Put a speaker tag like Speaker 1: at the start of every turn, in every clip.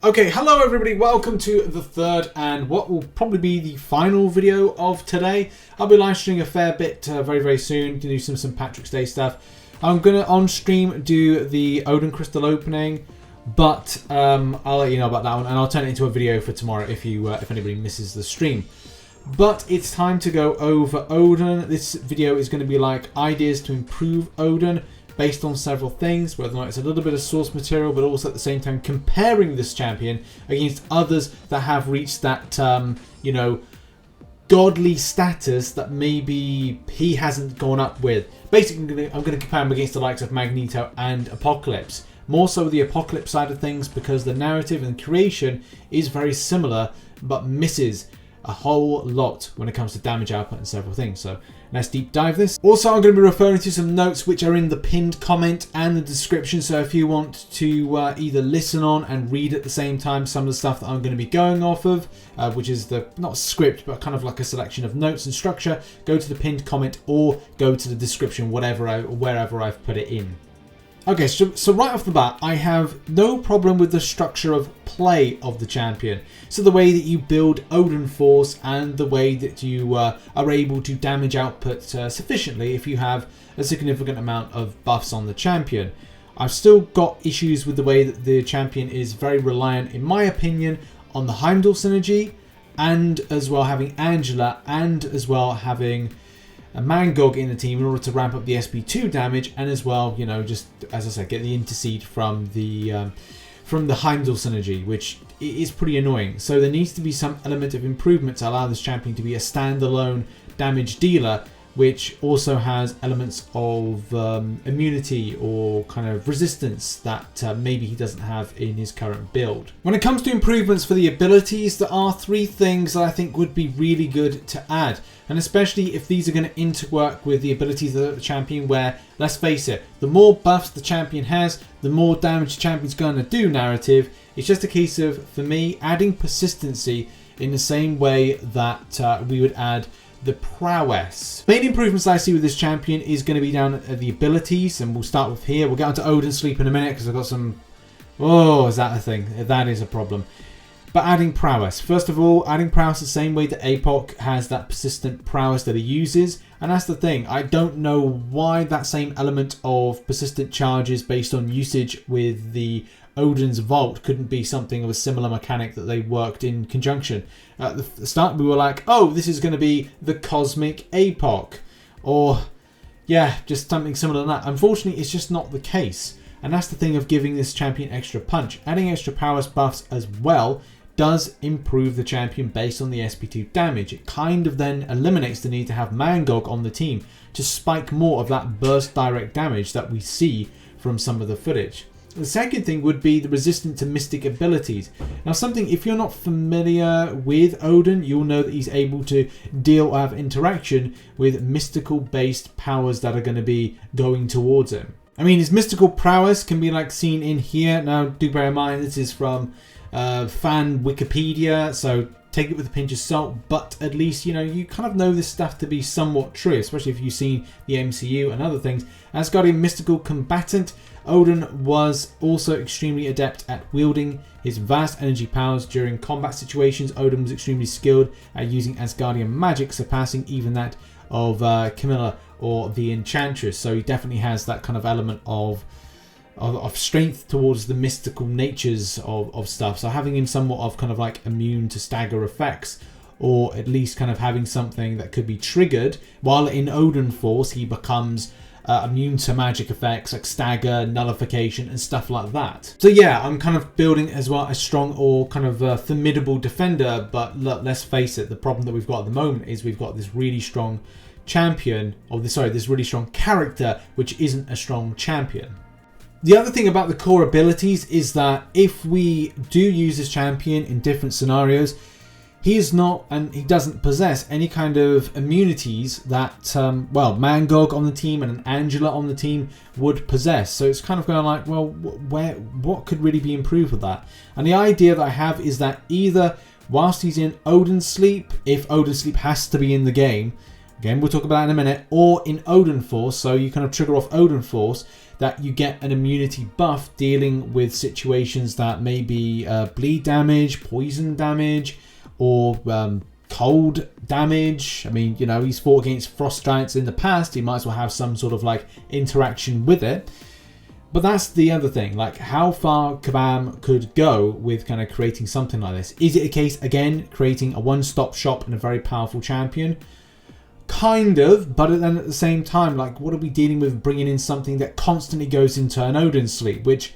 Speaker 1: Okay, hello everybody, welcome to the third and what will probably be the final video of today. I'll be live streaming a fair bit very soon to do some St. Patrick's Day stuff. I'm going to on stream do the Odin crystal opening, but I'll let you know about that one and I'll turn it into a video for tomorrow if anybody misses the stream. But it's time to go over Odin. This video is going to be like ideas to improve Odin, based on several things, whether or not it's a little bit of source material, but also at the same time comparing this champion against others that have reached that, you know, godly status that maybe he hasn't gone up with. Basically, I'm going to compare him against the likes of Magneto and Apocalypse. More so the Apocalypse side of things because the narrative and creation is very similar, but misses a whole lot when it comes to damage output and several things. So let's deep dive this. Also, I'm going to be referring to some notes which are in the pinned comment and the description. So if you want to either listen on and read at the same time some of the stuff that I'm going to be going off of, which is the, not script, but kind of like a selection of notes and structure, go to the pinned comment or go to the description, wherever I've put it in. Okay, so right off the bat, I have no problem with the structure of play of the champion. So the way that you build Odinforce and the way that you are able to damage output sufficiently if you have a significant amount of buffs on the champion. I've still got issues with the way that the champion is very reliant, in my opinion, on the Heimdall synergy, and as well having Angela, and as well having a mangog in the team in order to ramp up the SP2 damage, and as well, you know, just as I said, get the intercede from the Heimdall synergy, which is pretty annoying. So there needs to be some element of improvement to allow this champion to be a standalone damage dealer, which also has elements of immunity or kind of resistance that maybe he doesn't have in his current build. When it comes to improvements for the abilities, there are three things that I think would be really good to add. And especially if these are going to interwork with the abilities of the champion, where, let's face it, the more buffs the champion has, the more damage the champion's going to do narrative. It's just a case of, for me, adding persistency in the same way that we would add the Prowess. Main improvements I see with this champion is going to be down at the abilities, and we'll start with here. We'll get onto Odin Sleep in a minute because I've got some... Oh, is that a thing? That is a problem. But adding Prowess. First of all, adding Prowess the same way that Apoc has that persistent Prowess that he uses. And that's the thing. I don't know why that same element of persistent charges based on usage with the Odin's Vault couldn't be something of a similar mechanic that they worked in conjunction. At the start, we were like, oh, this is going to be the Cosmic Apoc. Or, yeah, just something similar to that. Unfortunately, it's just not the case. And that's the thing of giving this champion extra punch. Adding extra Prowess buffs as well does improve the champion based on the SP2 damage. It kind of then eliminates the need to have Mangog on the team to spike more of that burst direct damage that we see from some of the footage. The second thing would be the resistance to mystic abilities. Now something, if you're not familiar with Odin, you'll know that he's able to deal or have interaction with mystical based powers that are going to be going towards him. I mean, his mystical prowess can be like seen in here. Now do bear in mind this is from fan Wikipedia, so take it with a pinch of salt, but at least, you know, you kind of know this stuff to be somewhat true, especially if you've seen the MCU and other things. As Asgardian mystical combatant, Odin was also extremely adept at wielding his vast energy powers during combat situations. Odin was extremely skilled at using Asgardian magic, surpassing even that of Camilla or the Enchantress. So he definitely has that kind of element of strength towards the mystical natures of stuff. So having him somewhat of kind of like immune to stagger effects, or at least kind of having something that could be triggered, while in Odinforce he becomes immune to magic effects like stagger, nullification and stuff like that. So yeah, I'm kind of building as well a strong or kind of formidable defender, but look, let's face it, the problem that we've got at the moment is we've got this really strong champion, or this really strong character which isn't a strong champion. The other thing about the core abilities is that if we do use this champion in different scenarios, he is not, and he doesn't possess any kind of immunities that, well, Mangog on the team and an Angela on the team would possess. So it's kind of going like, well, what could really be improved with that? And the idea that I have is that either whilst he's in Odin Sleep, if Odin Sleep has to be in the game, again, we'll talk about that in a minute, or in Odinforce, so you kind of trigger off Odinforce, that you get an immunity buff dealing with situations that may be bleed damage, poison damage, or cold damage. I mean, you know, he's fought against frost giants in the past. He might as well have some sort of like interaction with it. But that's the other thing, like how far Kabam could go with kind of creating something like this. Is it a case, again, creating a one-stop shop and a very powerful champion? Kind of, but then at the same time, like, what are we dealing with bringing in something that constantly goes into an Odin sleep? Which,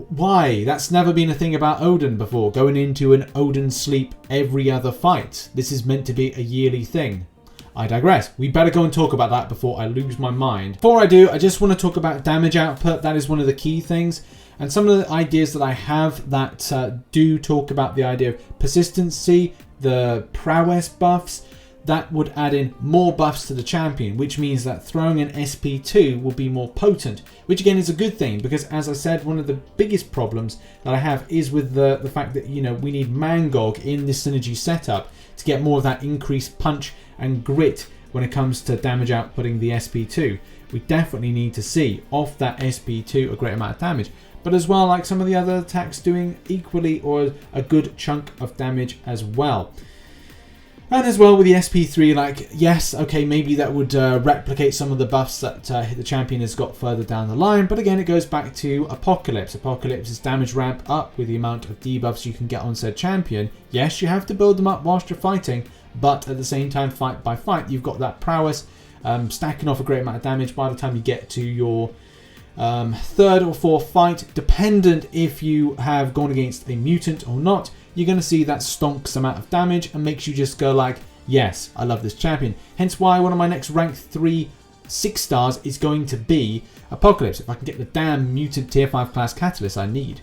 Speaker 1: why? That's never been a thing about Odin before, going into an Odin sleep every other fight. This is meant to be a yearly thing. I digress. We better go and talk about that before I lose my mind. Before I do, I just want to talk about damage output. That is one of the key things. And some of the ideas that I have that do talk about the idea of persistency, the prowess buffs, that would add in more buffs to the champion, which means that throwing an SP2 will be more potent, which again is a good thing, because as I said, one of the biggest problems that I have is with the fact that, you know, we need Mangog in this synergy setup to get more of that increased punch and grit when it comes to damage outputting the SP2. We definitely need to see off that SP2 a great amount of damage, but as well like some of the other attacks doing equally or a good chunk of damage as well. And as well with the SP3, like, yes, okay, maybe that would replicate some of the buffs that the champion has got further down the line. But again, it goes back to Apocalypse. Apocalypse's damage ramp up with the amount of debuffs you can get on said champion. Yes, you have to build them up whilst you're fighting, but at the same time, fight by fight, you've got that prowess stacking off a great amount of damage by the time you get to your third or fourth fight, dependent if you have gone against a mutant or not. You're going to see that stonks amount of damage and makes you just go like, yes, I love this champion. Hence why one of my next rank 3 6 stars is going to be Apocalypse, if I can get the damn mutant tier 5 class catalyst I need.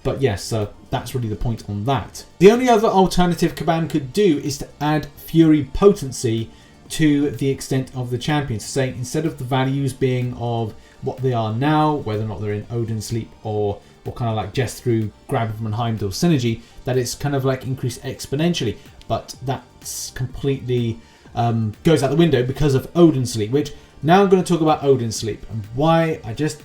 Speaker 1: But yes, so that's really the point on that. The only other alternative Kabam could do is to add Fury potency to the extent of the champion. So saying instead of the values being of what they are now, whether or not they're in Odin sleep or kind of like just through grab from Heimdall synergy, that it's kind of like increased exponentially. But that's completely goes out the window because of Odin sleep, which now I'm going to talk about Odin sleep and why I just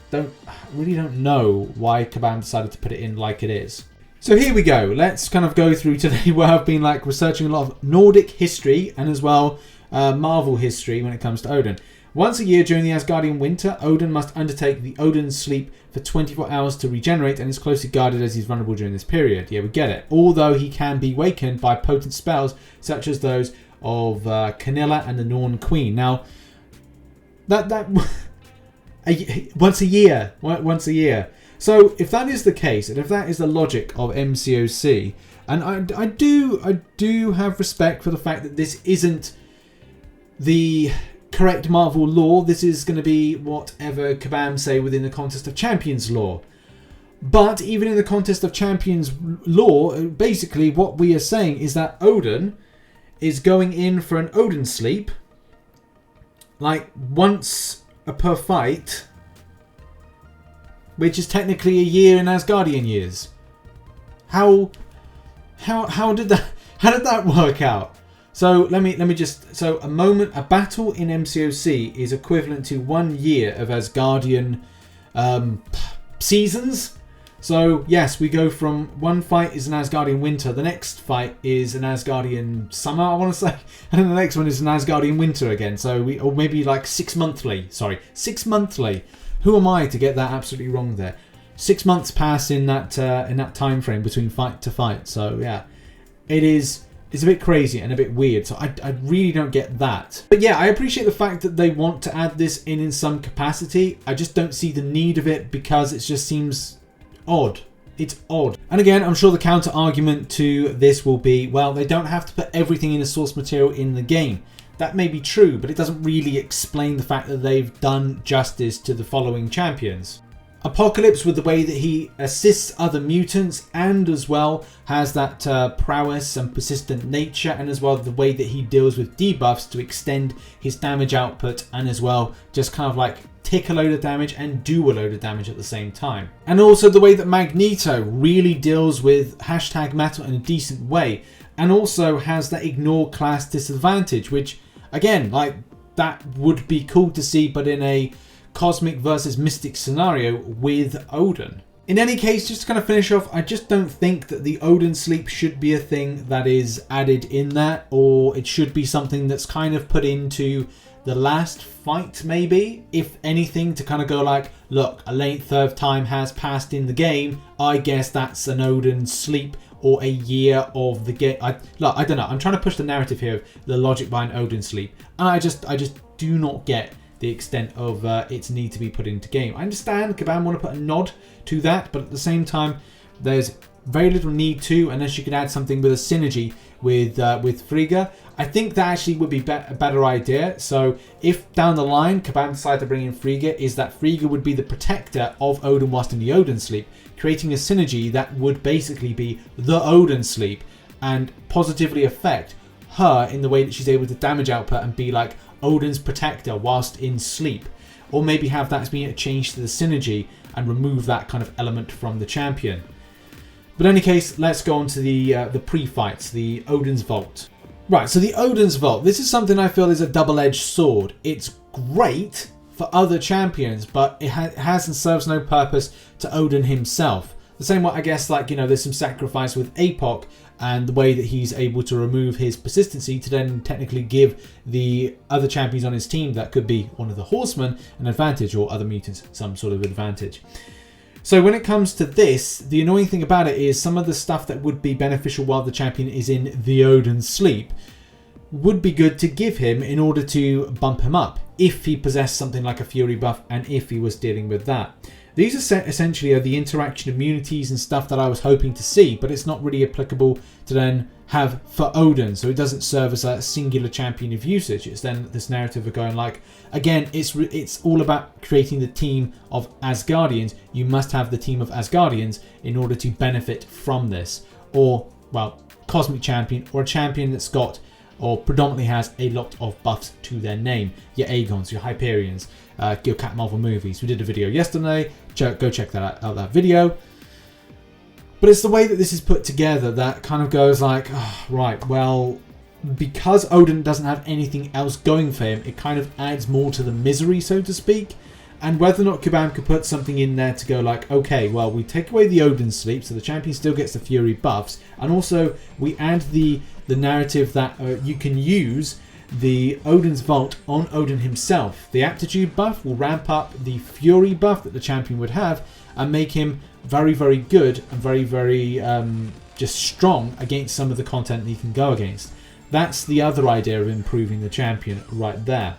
Speaker 1: really don't know why Kabam decided to put it in like it is. So here we go. Let's kind of go through today where I've been like researching a lot of Nordic history and as well Marvel history when it comes to Odin. Once a year during the Asgardian winter, Odin must undertake the Odin sleep for 24 hours to regenerate and is closely guarded as he's vulnerable during this period. Yeah, we get it. Although he can be wakened by potent spells such as those of Canilla and the Norn Queen. Now, that once a year. So if that is the case, and if that is the logic of MCOC, and I do have respect for the fact that this isn't the correct Marvel lore. This is going to be whatever Kabam say within the Contest of Champions lore. But even in the Contest of Champions lore, basically what we are saying is that Odin is going in for an Odin sleep like once per fight, which is technically a year in Asgardian years. How did that work out? So let me just, so a battle in MCOC is equivalent to 1 year of Asgardian seasons. So yes, we go from one fight is an Asgardian winter, the next fight is an Asgardian summer, I want to say, and then the next one is an Asgardian winter again. So or maybe like 6 monthly. Who am I to get that absolutely wrong there? 6 months pass in that time frame between fight to fight. So yeah, it's a bit crazy and a bit weird, so I really don't get that. But yeah, I appreciate the fact that they want to add this in some capacity. I just don't see the need of it because it just seems odd. It's odd. And again, I'm sure the counter argument to this will be, well, they don't have to put everything in the source material in the game. That may be true, but it doesn't really explain the fact that they've done justice to the following champions. Apocalypse, with the way that he assists other mutants and as well has that prowess and persistent nature, and as well the way that he deals with debuffs to extend his damage output and as well just kind of like tick a load of damage and do a load of damage at the same time. And also the way that Magneto really deals with #metal in a decent way and also has that ignore class disadvantage, which again, like, that would be cool to see, but in a cosmic versus mystic scenario with Odin. In any case, just to kind of finish off, I just don't think that the Odin sleep should be a thing that is added in that, or it should be something that's kind of put into the last fight maybe, if anything, to kind of go like, look, a length of time has passed in the game, I guess that's an Odin sleep or a year of the game. I don't know, I'm trying to push the narrative here of the logic behind Odin sleep, and I just do not get the extent of its need to be put into game. I understand Kabam want to put a nod to that, but at the same time, there's very little need to, unless you can add something with a synergy with Frigga. I think that actually would be a better idea. So if down the line Kabam decide to bring in Frigga, is that Frigga would be the protector of Odin whilst in the Odin sleep, creating a synergy that would basically be the Odin sleep and positively affect her in the way that she's able to damage output and be like Odin's protector whilst in sleep. Or maybe have that being a change to the synergy and remove that kind of element from the champion. But in any case, let's go on to the pre-fights, the Odin's Vault. Right, so the Odin's Vault. This is something I feel is a double-edged sword. It's great for other champions, but it has and serves no purpose to Odin himself. The same way, I guess, like, you know, there's some sacrifice with Apoc and the way that he's able to remove his persistency to then technically give the other champions on his team, that could be one of the horsemen, an advantage, or other mutants some sort of advantage. So when it comes to this, the annoying thing about it is some of the stuff that would be beneficial while the champion is in the Odin sleep would be good to give him in order to bump him up if he possessed something like a Fury buff and if he was dealing with that. These are essentially are the interaction immunities and stuff that I was hoping to see, but it's not really applicable to then have for Odin, so it doesn't serve as a singular champion of usage. It's then this narrative of going like, again, it's all about creating the team of Asgardians. You must have the team of Asgardians in order to benefit from this, or, well, cosmic champion, or a champion that's got or predominantly has a lot of buffs to their name. Your Aegons, your Hyperions, your Cat Marvel movies. We did a video yesterday. Go check that out, that video. But it's the way that this is put together that kind of goes like, oh, right, well, because Odin doesn't have anything else going for him, it kind of adds more to the misery, so to speak. And whether or not Kabam could put something in there to go like, okay, well, we take away the Odin sleep, so the champion still gets the Fury buffs, and also we add the narrative that you can use the Odin's Vault on Odin himself. The aptitude buff will ramp up the Fury buff that the champion would have and make him very, very good and very, very just strong against some of the content that he can go against. That's the other idea of improving the champion right there.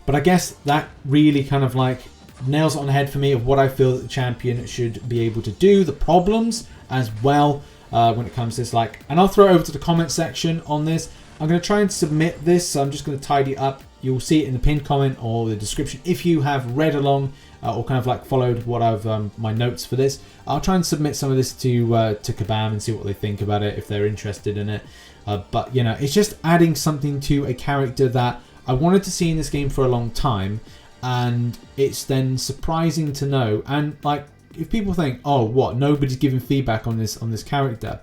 Speaker 1: But I guess that really kind of like nails it on the head for me of what I feel that the champion should be able to do, the problems as well when it comes to this. Like, and I'll throw it over to the comment section on this. I'm going to try and submit this, so I'm just going to tidy up. You'll see it in the pinned comment or the description if you have read along or kind of like followed what I've my notes for this. I'll try and submit some of this to Kabam and see what they think about it if they're interested in it. But you know, it's just adding something to a character that I wanted to see in this game for a long time, and it's then surprising to know. And like, if people think, oh, what, nobody's giving feedback on this character.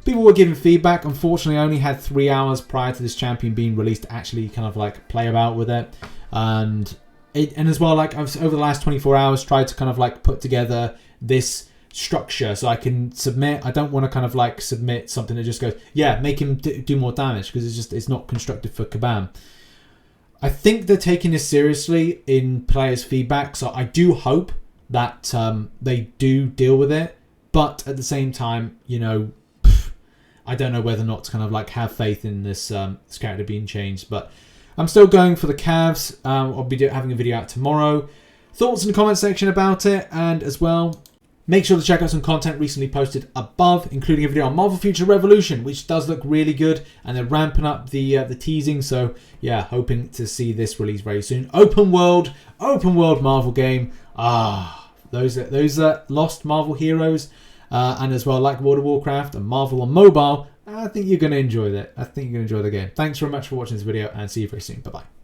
Speaker 1: People were giving feedback. Unfortunately, I only had 3 hours prior to this champion being released to actually kind of like play about with it. And as well, like, I've over the last 24 hours tried to kind of like put together this structure so I can submit. I don't want to kind of like submit something that just goes, yeah, make him do more damage, because it's not constructive for Kabam. I think they're taking this seriously in players' feedback, so I do hope that they do deal with it. But at the same time, you know, I don't know whether or not to kind of like have faith in this this character being changed. But I'm still going for the Cavs. I'll be having a video out tomorrow. Thoughts in the comment section about it, and as well, make sure to check out some content recently posted above, including a video on Marvel Future Revolution, which does look really good, and they're ramping up the teasing. So yeah, hoping to see this release very soon. Open world Marvel game. Those lost Marvel heroes, and as well, like World of Warcraft and Marvel on mobile. I think you're going to enjoy that. I think you're going to enjoy the game. Thanks very much for watching this video, and see you very soon. Bye bye.